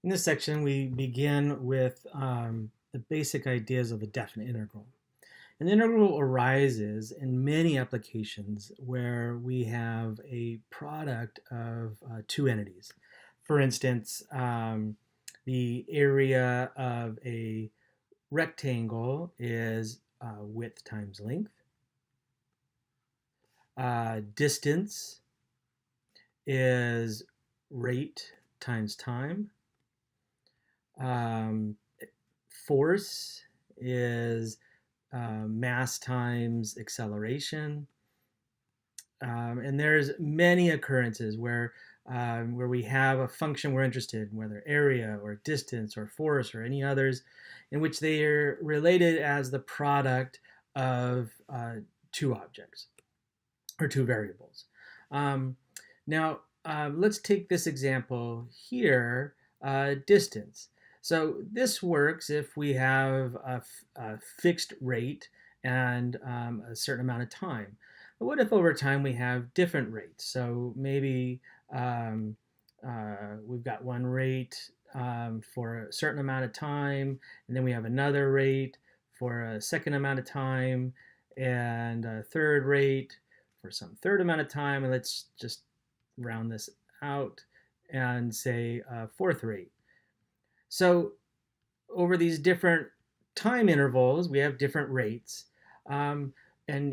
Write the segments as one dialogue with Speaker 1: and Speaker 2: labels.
Speaker 1: In this section, we begin with the basic ideas of a definite integral. An integral arises in many applications where we have a product of two entities. For instance, the area of a rectangle is width times length. Distance is rate times time. Force is mass times acceleration. And there's many occurrences where we have a function we're interested in, whether area or distance or force or any others, in which they are related as the product of two objects or two variables. Now, let's take this example here, distance. So this works if we have a fixed rate and a certain amount of time. But what if over time we have different rates? So maybe we've got one rate for a certain amount of time, and then we have another rate for a second amount of time, and a third rate for some third amount of time, and let's just round this out and say fourth rate. So over these different time intervals, we have different rates. And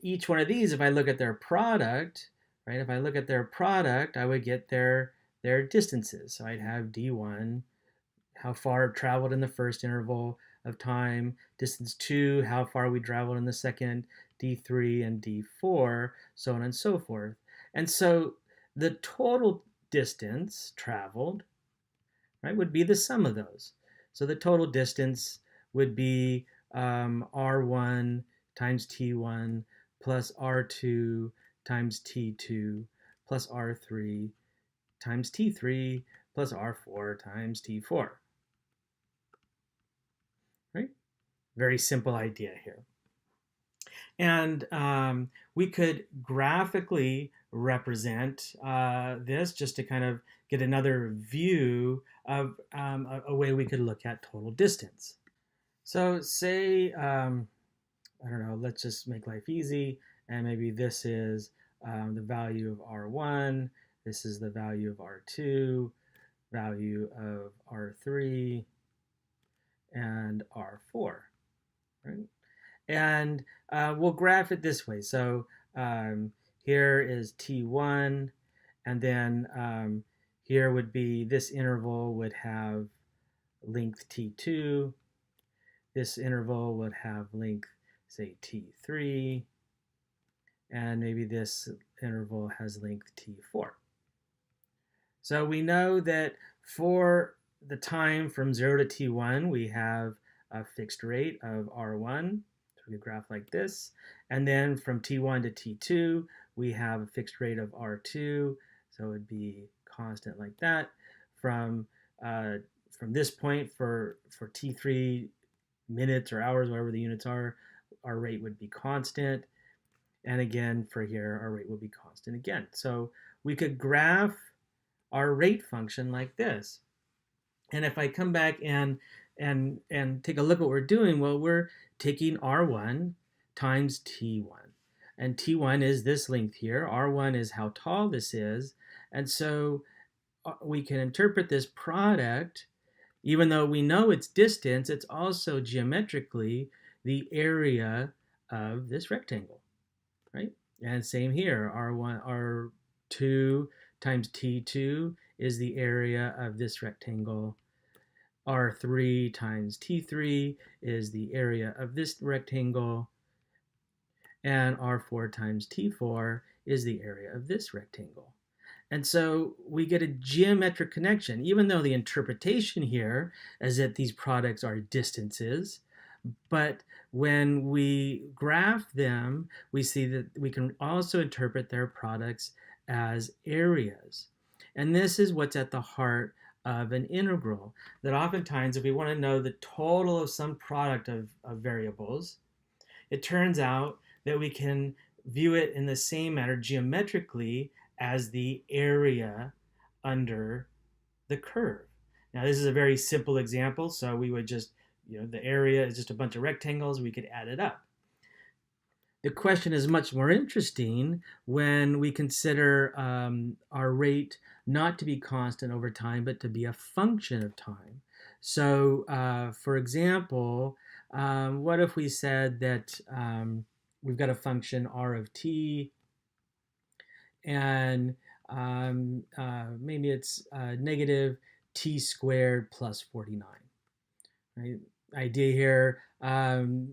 Speaker 1: each one of these, if I look at their product, right, if I look at their product, I would get their distances. So I'd have d1, how far traveled in the first interval of time, distance 2, how far we traveled in the second, d3 and d4, so on and so forth. And so the total distance traveled, right, would be the sum of those. So the total distance would be r1 times t1 plus r2 times t2 plus r3 times t3 plus r4 times t4. Right? Very simple idea here. And we could graphically represent this just to kind of get another view of a way we could look at total distance. So say, I don't know, let's just make life easy. And maybe this is the value of R1. This is the value of R2, value of R3, and R4. Right? And we'll graph it this way. So here is T1, and then here would be this interval would have length T2. This interval would have length, say, T3. And maybe this interval has length T4. So we know that for the time from 0 to T1, we have a fixed rate of R1. So we could graph like this. And then from T1 to T2, we have a fixed rate of R2. So it would be constant like that. From this point for T3 minutes or hours, whatever the units are, our rate would be constant. And again, for here, our rate would be constant again. So we could graph our rate function like this. And if I come back and take a look at what we're doing, well, we're taking R1 times T1. And T1 is this length here. R1 is how tall this is. And so we can interpret this product, even though we know it's distance, it's also geometrically the area of this rectangle, right? And same here, R1, R2 times T2 is the area of this rectangle. R3 times T3 is the area of this rectangle. And R4 times T4 is the area of this rectangle. And so we get a geometric connection, even though the interpretation here is that these products are distances. But when we graph them, we see that we can also interpret their products as areas. And this is what's at the heart of an integral, that oftentimes if we want to know the total of some product of variables, it turns out that we can view it in the same manner geometrically as the area under the curve. Now this is a very simple example, so we would just, the area is just a bunch of rectangles, we could add it up. The question is much more interesting when we consider our rate not to be constant over time, but to be a function of time. So, for example, what if we said that we've got a function r of t, and maybe it's negative t squared plus 49. Right? Idea here,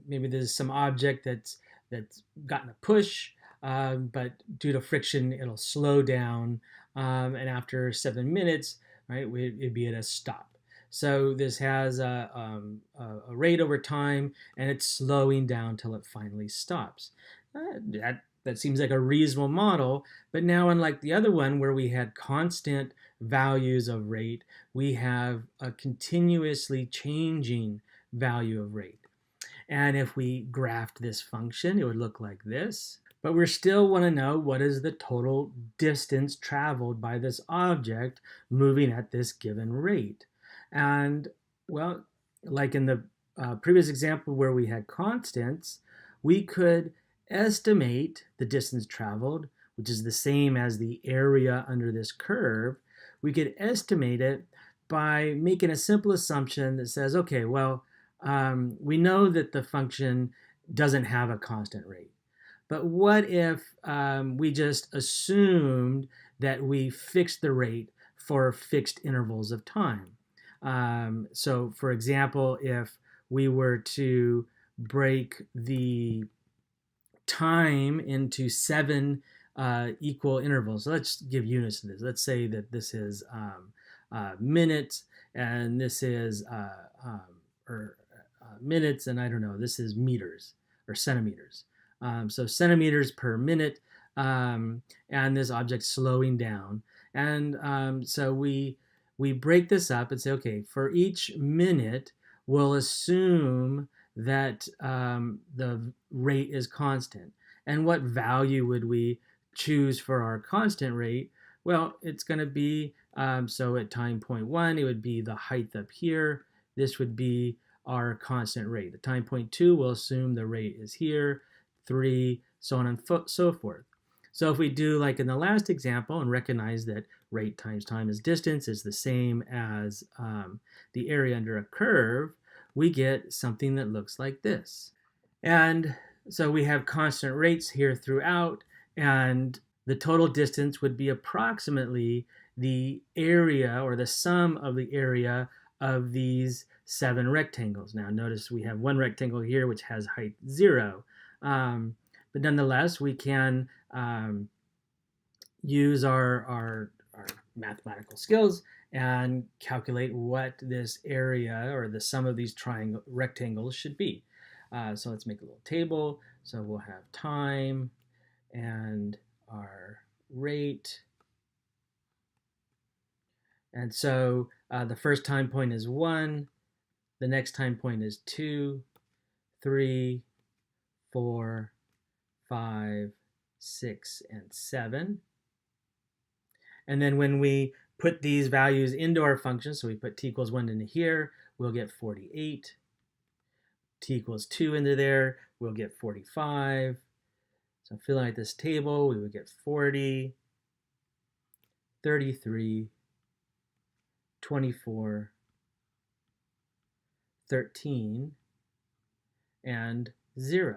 Speaker 1: maybe there's some object that's gotten a push, but due to friction, it'll slow down, and after 7 minutes, right, it'd be at a stop. So this has a rate over time, and it's slowing down till it finally stops. That seems like a reasonable model, but now unlike the other one where we had constant values of rate, we have a continuously changing value of rate. And if we graphed this function, it would look like this. But we still want to know what is the total distance traveled by this object moving at this given rate. And, well, like in the previous example where we had constants, we could estimate the distance traveled, which is the same as the area under this curve. We could estimate it by making a simple assumption that says, okay, well, we know that the function doesn't have a constant rate. But what if we just assumed that we fixed the rate for fixed intervals of time? So, for example, if we were to break the time into 7 equal intervals, so let's give units to this. Let's say that this is minutes, and this is minutes, and I don't know, this is meters or centimeters. So centimeters per minute, and this object slowing down. And so we break this up and say, okay, for each minute, we'll assume that the rate is constant. And what value would we choose for our constant rate? Well, it's going to be, so at time point 1, it would be the height up here. This would be our constant rate. At time point 2, we'll assume the rate is here, 3, so on and so forth. So if we do like in the last example and recognize that rate times time is distance is the same as the area under a curve, we get something that looks like this. And so we have constant rates here throughout, and the total distance would be approximately the area or the sum of the area of these 7 rectangles. Now notice we have one rectangle here which has height 0, but nonetheless we can use our mathematical skills and calculate what this area or the sum of these rectangles should be. So let's make a little table. So we'll have time and our rate. And so the first time point is 1. The next time point is 2, 3, 4, 5, 6, and 7. And then when we put these values into our function, so we put t equals 1 into here, we'll get 48. T equals 2 into there, we'll get 45. So filling out this table, we would get 40, 33, 24, 13, and 0.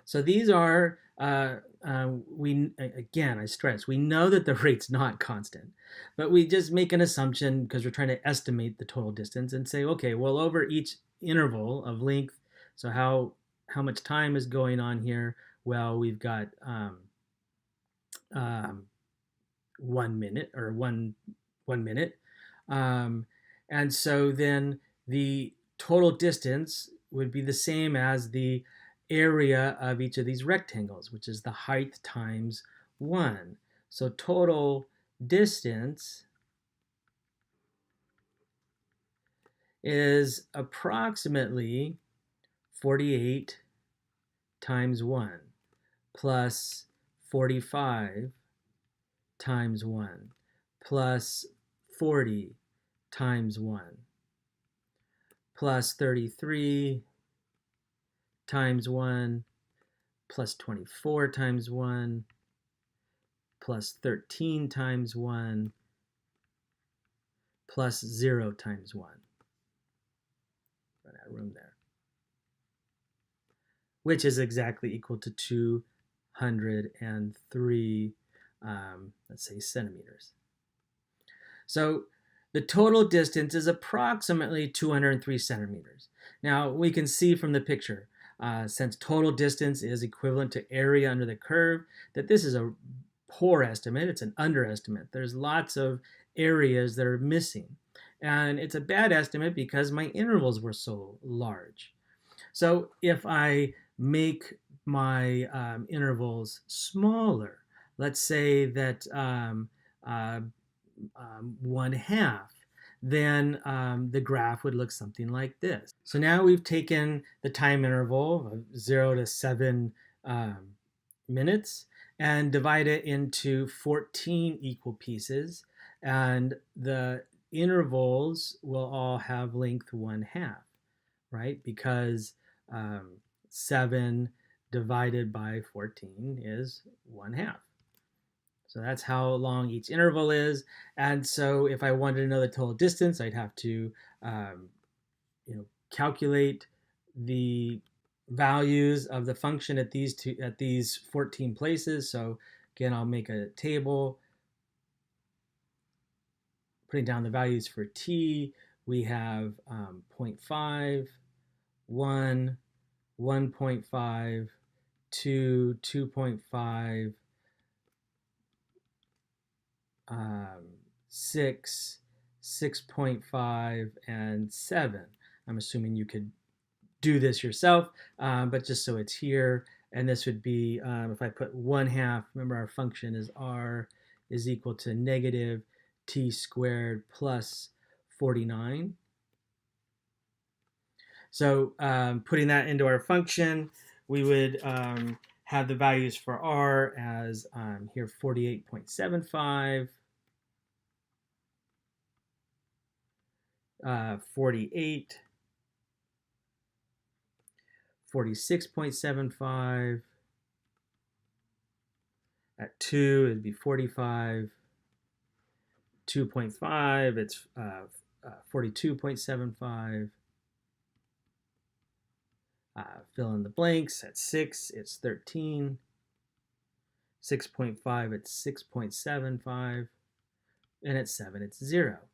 Speaker 1: So these are, again, I stress, we know that the rate's not constant, but we just make an assumption because we're trying to estimate the total distance and say, okay, well, over each interval of length, so how much time is going on here? Well, we've got 1 minute or one minute. And so then the total distance would be the same as the area of each of these rectangles, which is the height times 1. So total distance is approximately 48 times 1 plus 45 times 1 plus 40 times 1 plus 33 times 1 plus 24 times 1 plus 13 times 1 plus 0 times 1. Run out of room there. Which is exactly equal to 203, let's say, centimeters. So the total distance is approximately 203 centimeters. Now we can see from the picture, since total distance is equivalent to area under the curve, that this is a poor estimate. It's an underestimate. There's lots of areas that are missing. And it's a bad estimate because my intervals were so large. So if I make my intervals smaller, let's say that 1/2, then the graph would look something like this. So now we've taken the time interval of 0 to 7 minutes and divide it into 14 equal pieces, and the intervals will all have length 1/2, right? Because 7 divided by 14 is 1/2. So that's how long each interval is. And so if I wanted to know the total distance, I'd have to calculate the values of the function at these 14 places. So again, I'll make a table putting down the values for t. We have 0.5, 1, 1.5, 2, 2.5, 6, 6.5, and 7. I'm assuming you could do this yourself, but just so it's here. And this would be, if I put 1/2, remember our function is r is equal to negative t squared plus 49. So putting that into our function, we would have the values for r as here 48.75, 48, 46.75, at 2 it'd be 45, 2.5 it's 42.75, fill in the blanks. At 6 it's 13, 6.5 it's 6.75, and at 7 it's 0.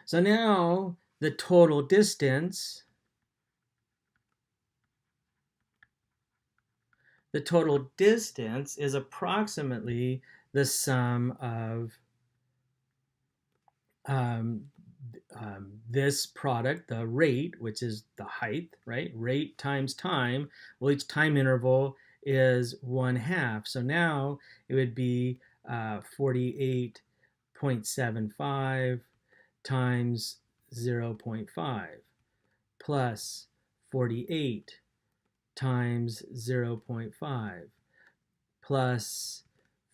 Speaker 1: So now the total distance is approximately the sum of this product, the rate, which is the height, right? Rate times time. Well, each time interval is 1/2. So now it would be 48.75 times 0.5 plus 48 times 0.5 plus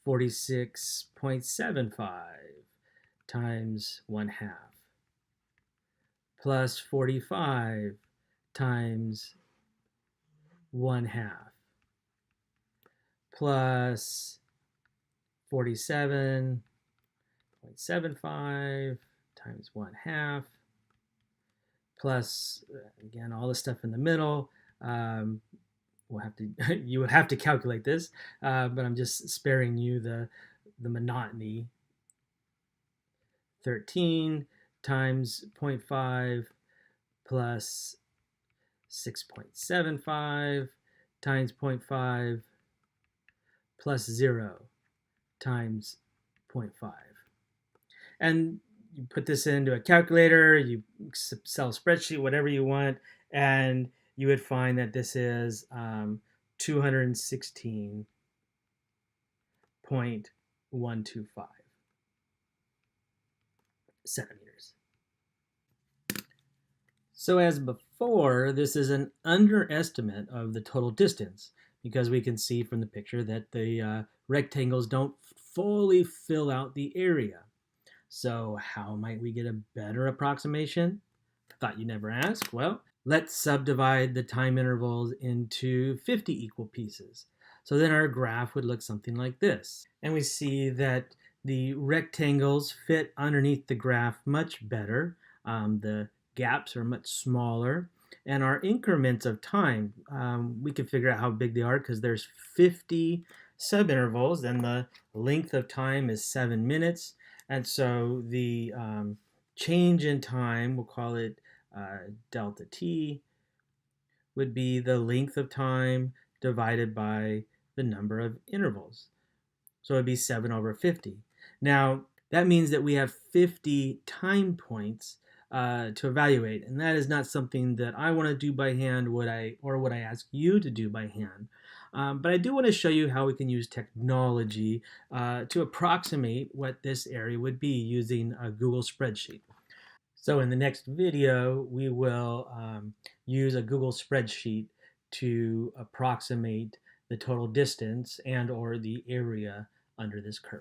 Speaker 1: 46.75 times 1/2 plus 45 times 1/2 plus 47.75 times 1/2 plus, again, all the stuff in the middle. You would have to calculate this, but I'm just sparing you the monotony. 13 times 0.5 plus 6.75 times 0.5 plus 0 times 0.5. And you put this into a calculator, you Excel spreadsheet, whatever you want, and you would find that this is 216.125 centimeters. So as before, this is an underestimate of the total distance because we can see from the picture that the rectangles don't fully fill out the area. So how might we get a better approximation? Thought you'd never ask. Well, let's subdivide the time intervals into 50 equal pieces. So then our graph would look something like this. And we see that the rectangles fit underneath the graph much better. The gaps are much smaller. And our increments of time, we can figure out how big they are because there's 50 subintervals and the length of time is 7 minutes. And so the change in time, we'll call it delta t, would be the length of time divided by the number of intervals. So it'd be 7 over 50. Now, that means that we have 50 time points to evaluate, and that is not something that I want to do by hand, would I ask you to do by hand. But I do want to show you how we can use technology to approximate what this area would be using a Google spreadsheet. So in the next video, we will use a Google spreadsheet to approximate the total distance and or the area under this curve.